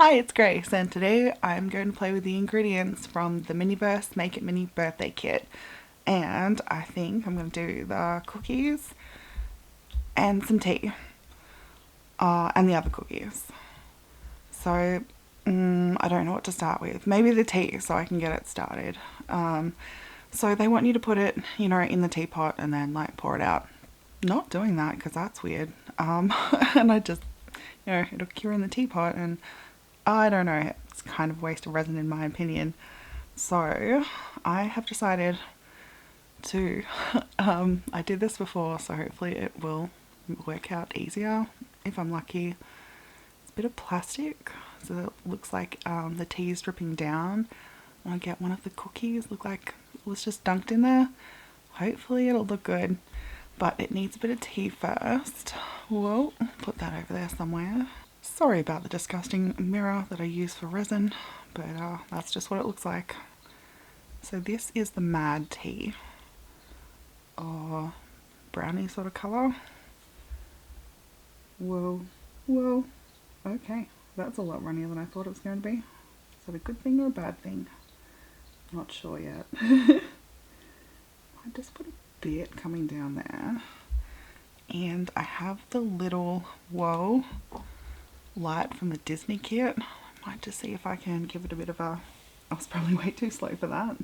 Hi, it's Grace, and today I'm going to play with the ingredients from the Miniverse Make It Mini birthday kit. And I think I'm going to do the cookies and some tea, and the other cookies. So, I don't know what to start with. Maybe the tea so I can get it started. So they want you to put it, in the teapot and then like pour it out. Not doing that because that's weird. And I just, it'll cure in the teapot and I don't know, it's kind of a waste of resin in my opinion. So I have decided to, I did this before, so hopefully it will work out easier if I'm lucky. It's a bit of plastic, so it looks like the tea is dripping down. And I get one of the cookies, look like it was just dunked in there. Hopefully it'll look good, but it needs a bit of tea first. Whoa, put that over there somewhere. Sorry about the disgusting mirror that I use for resin, but that's just what it looks like. So this is the Mad Tea, brownie sort of colour. Whoa, whoa, okay, that's a lot runnier than I thought it was going to be. Is that a good thing or a bad thing? Not sure yet. I just put a bit coming down there, and I have the little, whoa, light from the Disney kit. I might just see if I can give it a bit of a, I was probably way too slow for that.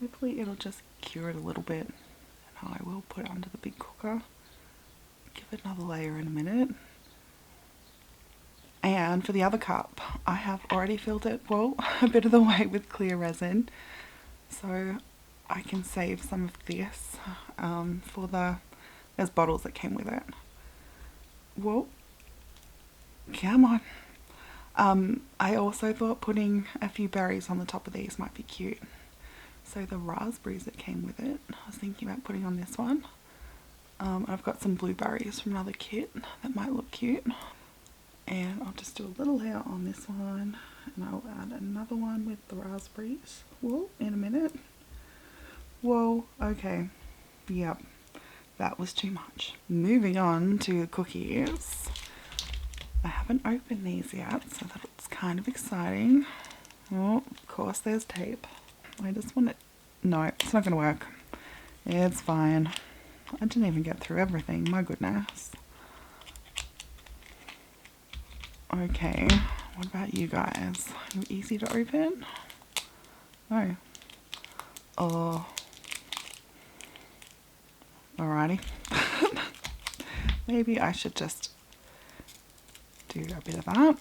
Hopefully it'll just cure it a little bit, and I will put it under the big cooker. Give it another layer in a minute. And for the other cup, I have already filled it, well, a bit of the way with clear resin, so I can save some of this for there's bottles that came with it. Whoa, come on. I also thought putting a few berries on the top of these might be cute. So the raspberries that came with it, I was thinking about putting on this one. I've got some blueberries from another kit that might look cute. And I'll just do a little layer on this one, and I'll add another one with the raspberries. Whoa, in a minute. Whoa, okay. Yep, that was too much. Moving on to the cookies. I haven't opened these yet, so that's kind of exciting. Oh, of course there's tape. I just want it. No, it's not going to work. It's fine. I didn't even get through everything, my goodness. Okay, what about you guys? Are you easy to open? No. Oh. Alrighty. Maybe I should just do a bit of that.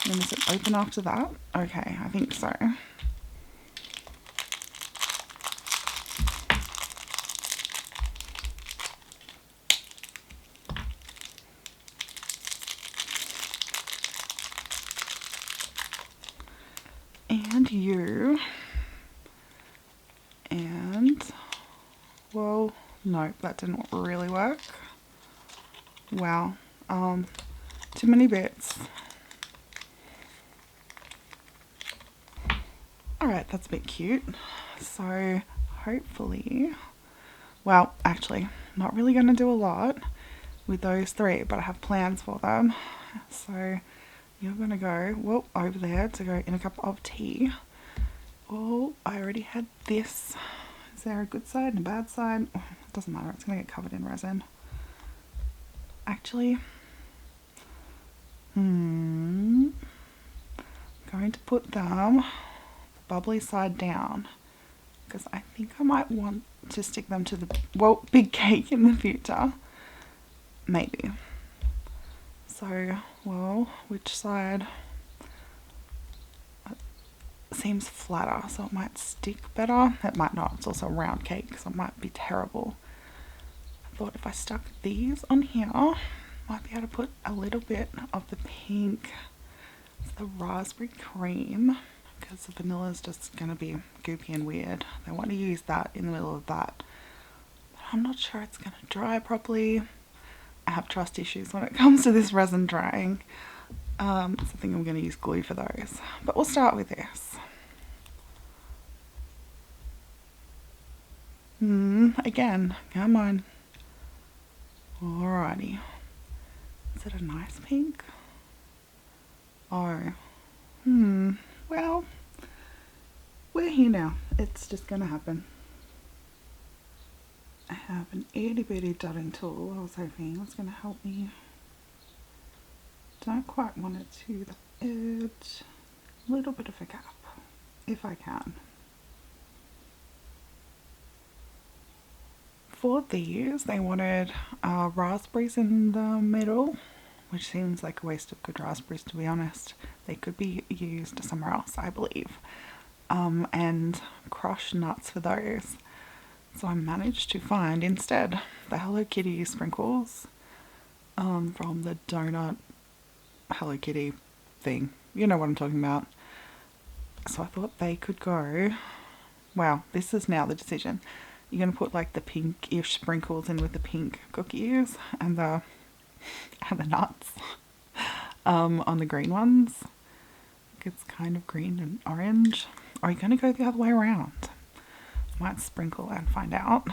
And is it open after that? Okay, I think so. And you. And, well, no, that didn't really work. Wow. Too many bits. Alright, that's a bit cute. So, hopefully, well, actually, not really going to do a lot with those three, but I have plans for them. So, you're going to go, well, over there to go in a cup of tea. Oh, I already had this. Is there a good side and a bad side? Oh, it doesn't matter, it's going to get covered in resin. Actually, going to put them the bubbly side down, because I think I might want to stick them to the, well, big cake in the future. Maybe. So, well, which side seems flatter, so it might stick better. It might not, it's also a round cake, so it might be terrible. I thought if I stuck these on here, might be able to put a little bit of the pink, it's the raspberry cream, because the vanilla is just going to be goopy and weird. They want to use that in the middle of that, but I'm not sure it's going to dry properly. I have trust issues when it comes to this resin drying. So I think I'm going to use glue for those, but we'll start with this. Again, come on. Alrighty. Is it a nice pink? Oh, well, we're here now. It's just gonna happen. I have an itty bitty dotting tool. I was hoping it was gonna help me. Don't quite want it to the edge. A little bit of a gap, if I can. For these, they wanted raspberries in the middle, which seems like a waste of good raspberries, to be honest. They could be used somewhere else, I believe. And crushed nuts for those. So I managed to find instead the Hello Kitty sprinkles from the donut Hello Kitty thing. You know what I'm talking about. So I thought they could go. Wow, this is now the decision. You're going to put like the pinkish sprinkles in with the pink cookies and the nuts on the green ones. It's kind of green and orange. Or are you going to go the other way around? Might sprinkle and find out.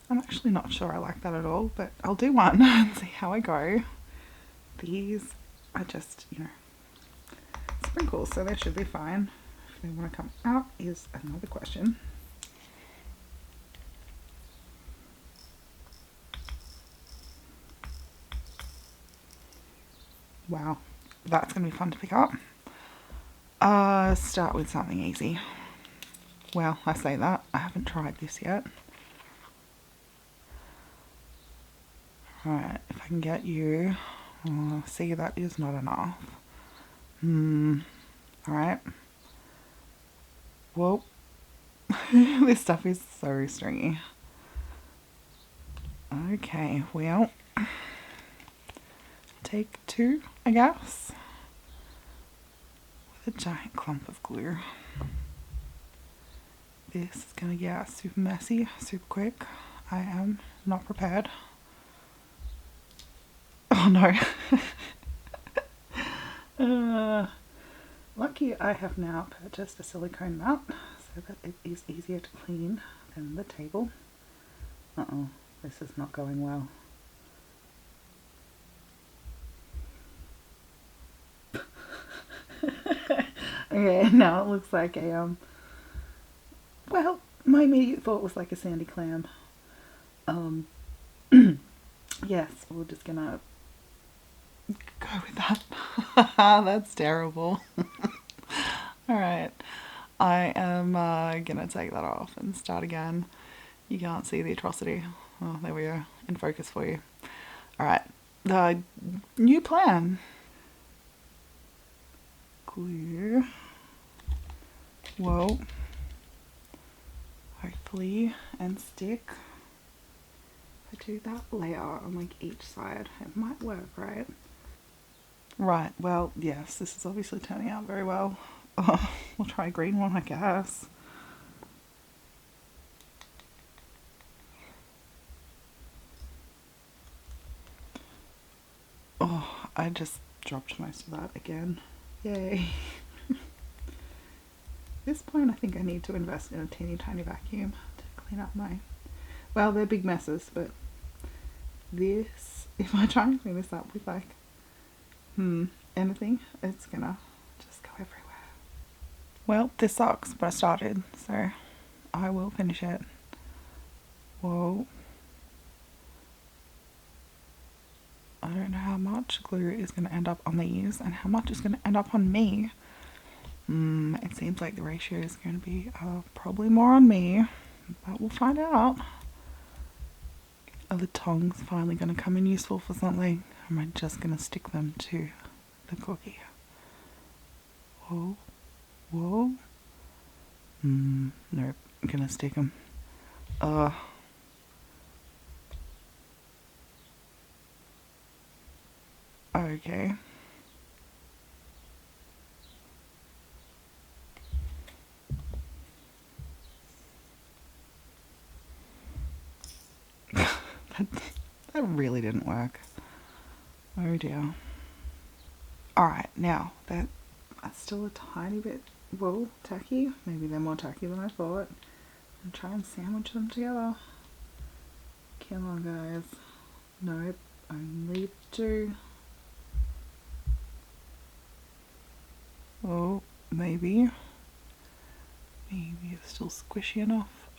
I'm actually not sure I like that at all, but I'll do one and see how I go. These are just, sprinkles, so they should be fine. If they want to come out is another question. Wow, that's going to be fun to pick up. Start with something easy. Well, I say that. I haven't tried this yet. Alright, if I can get you... see, that is not enough. Alright. Whoa. This stuff is so stringy. Okay, well... take two, I guess. With a giant clump of glue. This is gonna get super messy, super quick. I am not prepared. Oh no. Lucky I have now purchased a silicone mat so that it is easier to clean than the table. Uh-oh, this is not going well. Okay, now it looks like a, well, my immediate thought was like a sandy clam. Yes, we're just gonna go with that. That's terrible. Alright, I am gonna take that off and start again. You can't see the atrocity. Oh, there we go, in focus for you. Alright, the new plan. Glue. Whoa. Hopefully, and stick. If I do that layer on like each side, it might work, right? Right, well, yes, this is obviously turning out very well. We'll try a green one, I guess. Oh, I just dropped most of that again. Yay. At this point, I think I need to invest in a teeny tiny vacuum to clean up my... Well, they're big messes, but this, if I try and clean this up with like, anything, it's gonna just go everywhere. Well, this sucks, but I started, so I will finish it. Whoa. I don't know how much glue is going to end up on these and how much is going to end up on me. It seems like the ratio is going to be probably more on me, but we'll find out. Are the tongs finally going to come in useful for something? Or am I just going to stick them to the cookie? Whoa. Whoa. Nope, I'm going to stick them. Okay. That really didn't work. Oh dear. Alright, now that's still a tiny bit, tacky. Maybe they're more tacky than I thought. and try and sandwich them together. Come on, guys. Nope, only two. Oh, maybe it's still squishy enough.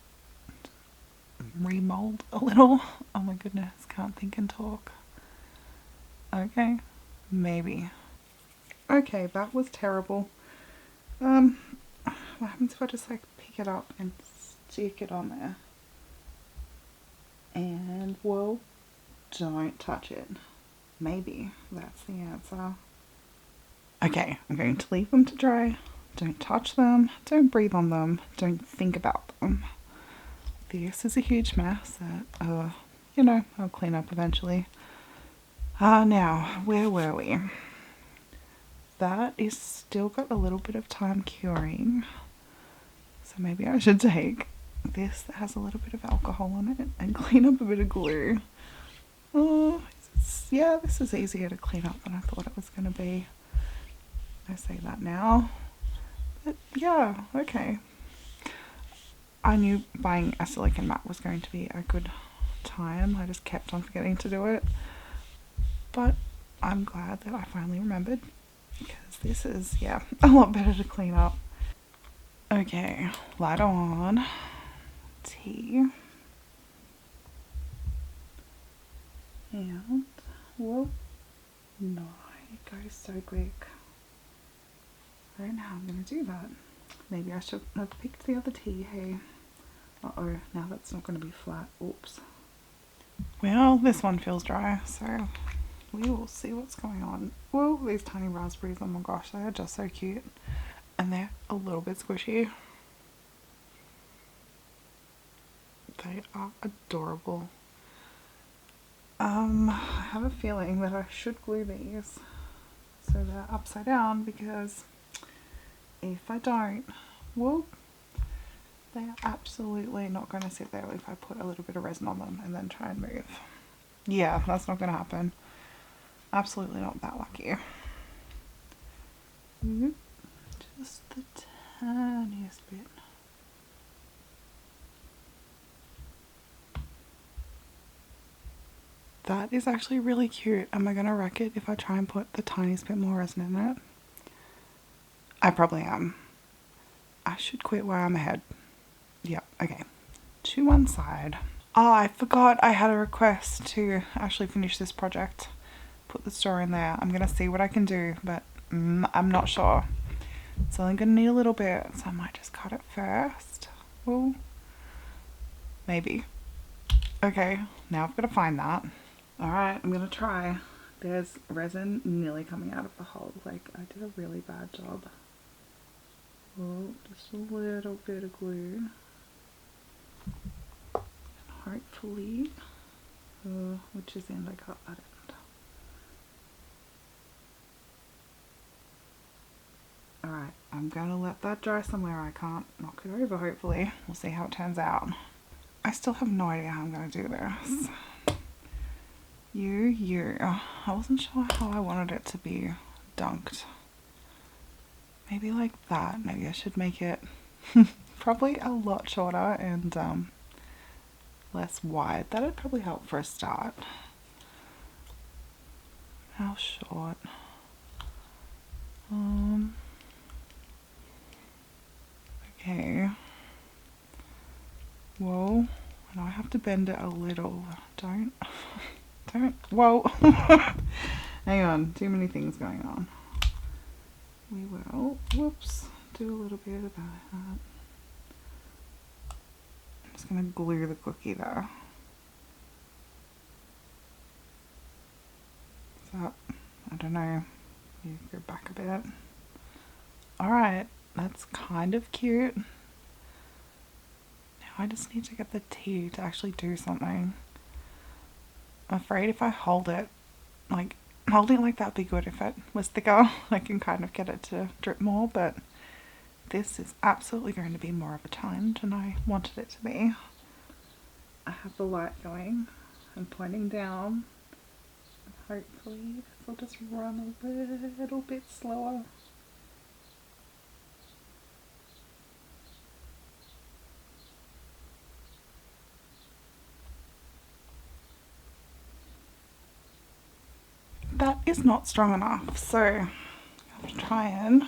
Remold a little. Oh my goodness, can't think and talk. Okay, maybe. Okay, that was terrible. What happens if I just like pick it up and stick it on there? And well, don't touch it. Maybe that's the answer. Okay, I'm going to leave them to dry. Don't touch them, don't breathe on them, don't think about them. This is a huge mess that, you know, I'll clean up eventually. Now, where were we? That is still got a little bit of time curing. So maybe I should take this that has a little bit of alcohol on it and clean up a bit of glue. Oh, yeah, this is easier to clean up than I thought it was going to be. I say that now. But yeah, okay. I knew buying a silicone mat was going to be a good time. I just kept on forgetting to do it. But I'm glad that I finally remembered, because this is, yeah, a lot better to clean up. Okay, light on. Tea. And, whoa, no, it goes so quick. I don't know how I'm going to do that. Maybe I should have picked the other tea, hey. Uh-oh, now that's not going to be flat. Oops. Well, this one feels dry, so we will see what's going on. Whoa, these tiny raspberries, oh my gosh, they are just so cute. And they're a little bit squishy. They are adorable. I have a feeling that I should glue these so they're upside down, because if I don't, well, they are absolutely not going to sit there if I put a little bit of resin on them and then try and move. Yeah, that's not going to happen. Absolutely not that lucky. Just the tiniest bit. That is actually really cute. Am I going to wreck it if I try and put the tiniest bit more resin in it? I probably am. I should quit while I'm ahead. Yep, okay. To one side. Oh, I forgot I had a request to actually finish this project. Put the store in there. I'm going to see what I can do, but I'm not sure. It's only going to need a little bit, so I might just cut it first. Well, maybe. Okay, now I've got to find that. Alright, I'm going to try. There's resin nearly coming out of the hole. Like, I did a really bad job. Oh, just a little bit of glue. And hopefully, which is the end? I cut that end. Alright, I'm going to let that dry somewhere I can't knock it over, hopefully. We'll see how it turns out. I still have no idea how I'm going to do this. I wasn't sure how I wanted it to be dunked. Maybe like that. Maybe I should make it probably a lot shorter and less wide. That would probably help for a start. How short? Okay. Whoa. And I have to bend it a little. Don't. Whoa. Hang on. Too many things going on. We will, whoops, do a little bit of that. I'm just going to glue the cookie there. So, I don't know, you go back a bit. Alright, that's kind of cute. Now I just need to get the tea to actually do something. I'm afraid if I hold it, like, holding it like that would be good if it was thicker. I can kind of get it to drip more, but this is absolutely going to be more of a challenge than I wanted it to be. I have the light going and pointing down. Hopefully this will just run a little bit slower. that is not strong enough, so I'll try and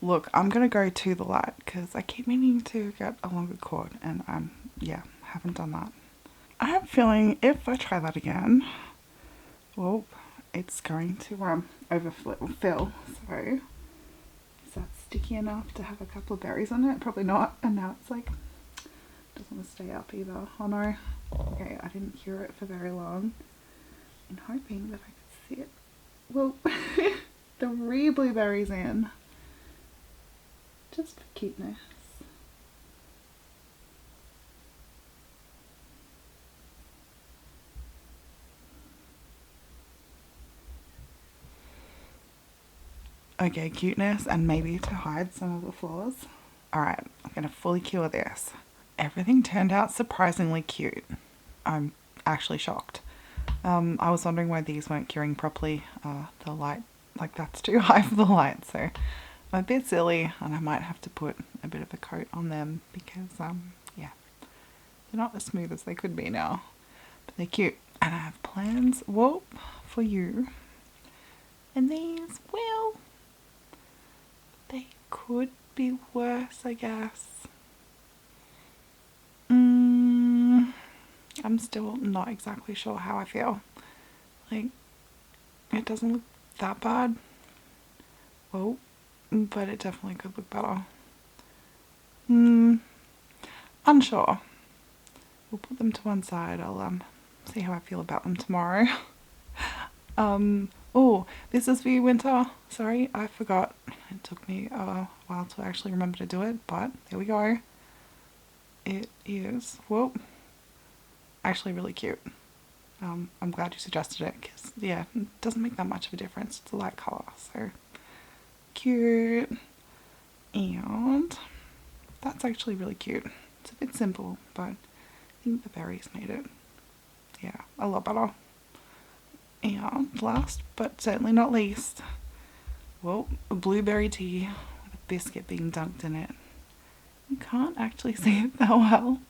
look, I'm gonna go to the light because I keep meaning to get a longer cord and yeah, haven't done that. I have a feeling if I try that again, well, it's going to overfill. So is that sticky enough to have a couple of berries on it? Probably not. And now it's like, doesn't want to stay up either. Oh no. Okay, I didn't cure it for very long. And hoping that I could see it. Well, 3 blueberries in. Just for cuteness. Okay, cuteness and maybe to hide some of the flaws. Alright, I'm going to fully cure this. Everything turned out surprisingly cute. I'm actually shocked. I was wondering why these weren't curing properly. The light, like that's too high for the light, so I'm a bit silly and I might have to put a bit of a coat on them because, yeah, they're not as smooth as they could be now. But they're cute. And I have plans, whoop, for you. And these, well, they could be worse, I guess. I'm still not exactly sure how I feel. Like, it doesn't look that bad. Well, but it definitely could look better. Unsure. We'll put them to one side. I'll see how I feel about them tomorrow. Oh, this is for you, Winter. Sorry, I forgot. It took me a while to actually remember to do it, but there we go. It is, whoa, actually really cute. I'm glad you suggested it because, yeah, it doesn't make that much of a difference. It's a light colour, so cute. And that's actually really cute. It's a bit simple, but I think the berries made it, yeah, a lot better. And last but certainly not least, well, a blueberry tea with a biscuit being dunked in it. You can't actually see it that well.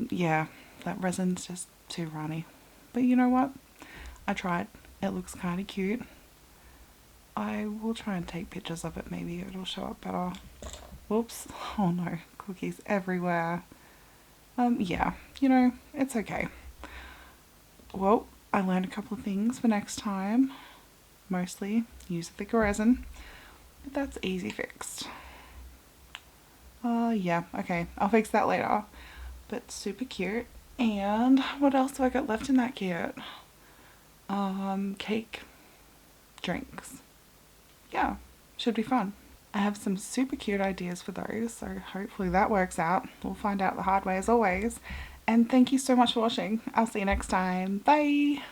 Yeah, that resin's just too runny. But you know what? I tried. It looks kind of cute. I will try and take pictures of it. Maybe it'll show up better. Whoops. Oh no, cookies everywhere. Yeah, you know, it's okay. Well, I learned a couple of things for next time. Mostly use thicker resin, but that's easy fixed. Yeah, okay, I'll fix that later. But super cute. And what else do I got left in that kit? Cake, drinks. Yeah, should be fun. I have some super cute ideas for those, so hopefully that works out. We'll find out the hard way as always. And thank you so much for watching. I'll see you next time. Bye!